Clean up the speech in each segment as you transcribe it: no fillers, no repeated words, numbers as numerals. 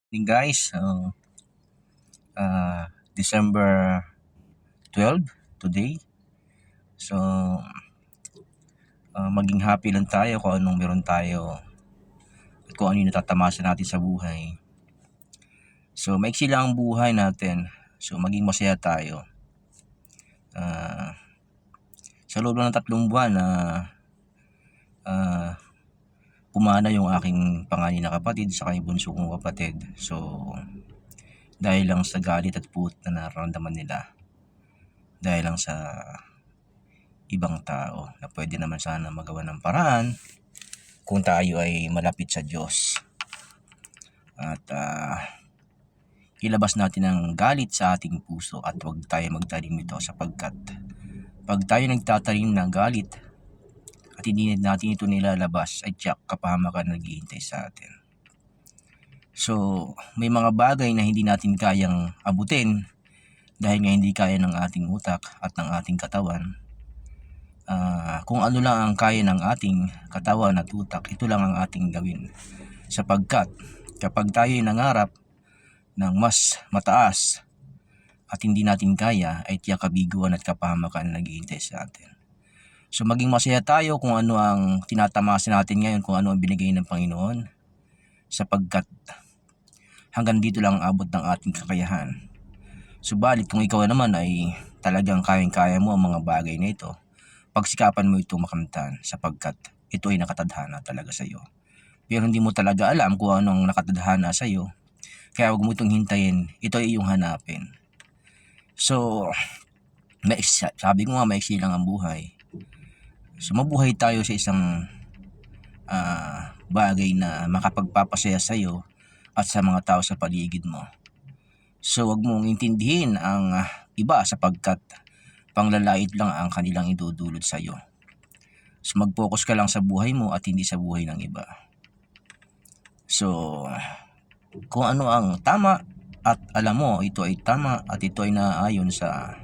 Guys, December 12 today. So, maging happy lang tayo kung anong meron tayo at kung ano yung natatamasa natin sa buhay. So, maiksi lang ang buhay natin. So, maging masaya tayo. Sa loob ng 3 buwan na pumana yung aking panganay na kapatid sa kanyang bunso kong kapatid. So, dahil lang sa galit at puot na nararamdaman nila. Dahil lang sa ibang tao na pwede naman sana magawa ng paraan kung tayo ay malapit sa Diyos at ilabas natin ang galit sa ating puso at huwag tayo magtanim ito, sapagkat pag tayo nagtatanim ng galit at hindi natin ito nilalabas ay tiyak kapahamakan naghihintay sa atin. So may mga bagay na hindi natin kayang abutin dahil nga hindi kaya ng ating utak at ng ating katawan. Kung ano lang ang kaya ng ating katawan at utak, ito lang ang ating gawin, sapagkat kapag tayo ay nangarap ng mas mataas at hindi natin kaya, ay tiyak kabiguan at kapahamakan na naghihintay sa atin. So maging masaya tayo kung ano ang tinatamasa natin ngayon, kung ano ang binigay ng Panginoon, sapagkat hanggang dito lang ang abot ng ating kakayahan. Subalit kung ikaw naman ay talagang kayang-kaya mo ang mga bagay na ito, pagsikapan mo itong makamtan, sapagkat ito ay nakatadhana talaga sa iyo. Pero hindi mo talaga alam kung anong nakatadhana sa iyo, kaya huwag mo itong hintayin, ito ay iyong hanapin. So, sabi ko nga, maiksi lang ang buhay. So, mabuhay tayo sa isang bagay na makapagpapasaya sa iyo at sa mga tao sa paligid mo. So, huwag mong intindihin ang iba, sapagkat panglalait lang ang kanilang idudulot sa iyo. So, mag-focus ka lang sa buhay mo at hindi sa buhay ng iba. So, kung ano ang tama at alam mo ito ay tama at ito ay naaayon sa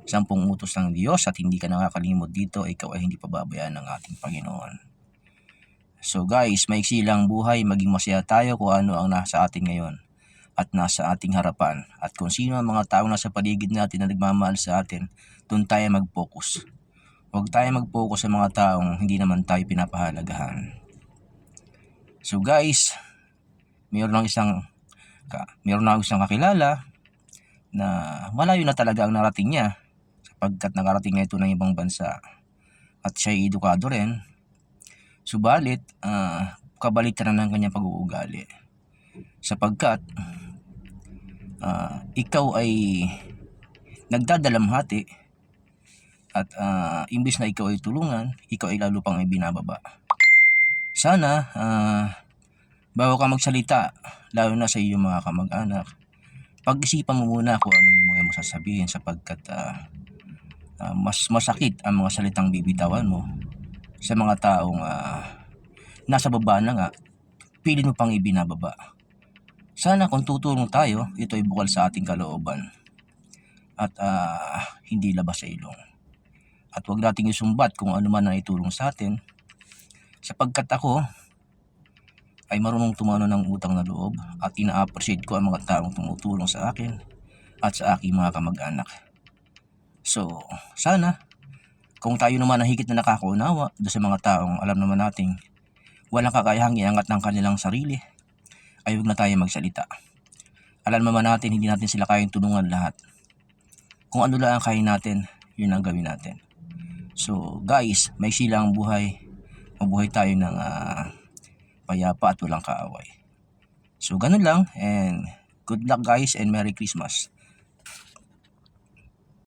10 utos ng Diyos at hindi ka nakakalimot dito, ikaw ay hindi pababayaan ng ating Panginoon. So guys, maiksi lang buhay, maging masaya tayo kung ano ang nasa atin ngayon at nasa ating harapan, at kung sino ang mga taong nasa paligid natin na nagmamahal sa atin, doon tayo mag-focus. Huwag tayo mag-focus sa mga taong hindi naman tayo pinapahalagahan. So guys, meron na isang kakilala na malayo na talaga ang narating niya, sapagkat nakarating na ito ng ibang bansa at siya ay edukado rin. Subalit, kabaliktaran ng kanyang pag-uugali, sapagkat ikaw ay nagdadalamhati at imbis na ikaw ay tulungan, ikaw ay lalo pang ibinababa. Sana bago ka magsalita, lalo na sa iyong mga kamag-anak, pag-isipan mo muna kung anong yung mga masasabihin, sapagkat mas masakit ang mga salitang bibitawan mo sa mga taong nasa baba na nga, pilit mo pang ibinababa. Sana kung tutulong tayo, ito ay bukal sa ating kalooban at hindi labas sa ilong. At huwag nating isumbat kung ano man ang itulong sa atin, sapagkat ako ay marunong tumano ng utang na loob at ina-appreciate ko ang mga taong tumutulong sa akin at sa aking mga kamag-anak. So, sana kung tayo naman ang higit na nakakaunawa doon sa mga taong alam naman nating walang kakayahang iangat ng kanilang sarili, ay huwag na tayo magsalita. Alam naman natin hindi natin sila kayang tulungan lahat. Kung ano lang ang kaya natin, yun ang gawin natin. So guys, maiksi lang ang buhay. Mabuhay tayo ng payapa at walang kaaway. So ganun lang, and good luck guys, and Merry Christmas.